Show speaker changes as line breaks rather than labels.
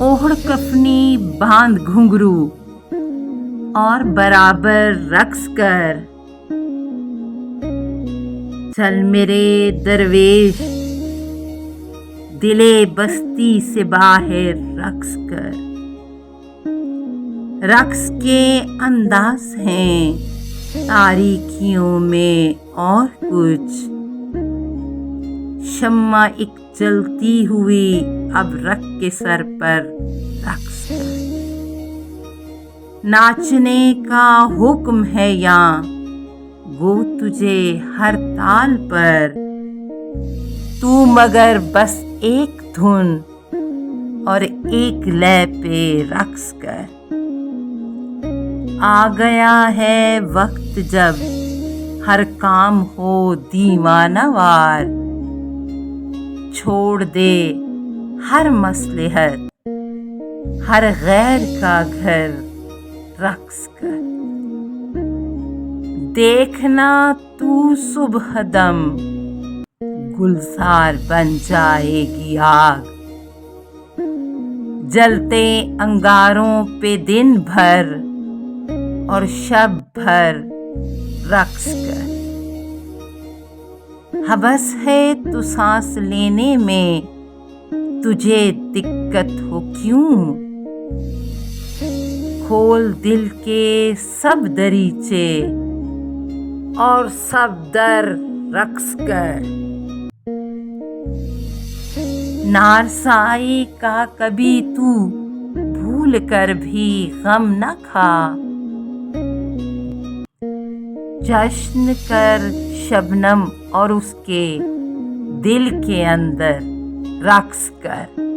ओढ़ कफनी बांध घुंघरू और बराबर रक्स कर। चल मेरे दरवेश दिले बस्ती से बाहर रक्स कर। रक्स के अंदाज हैं तारीकियों में और कुछ। शम्मा एक जलती हुई अब रख के सर पर रक्स कर। नाचने का हुक्म है यहाँ गो तुझे हर ताल पर। तू मगर बस एक धुन और एक लय पे रक्स कर। आ गया है वक्त जब हर काम हो दीवानावार। छोड़ दे हर मसलहत हर गैर का घर रक्स कर। देखना तू सुबह दम गुलजार बन जाएगी आग। जलते अंगारों पे दिन भर और शब भर रक्स कर। हवस है तू सांस लेने में तुझे दिक्कत हो क्यों। खोल दिल के सब दरीचे और सब दर रक्स कर। नारसाई का कभी तू भूल कर भी गम न खा। जश्न कर शबनम और उसके दिल के अंदर रक्स कर।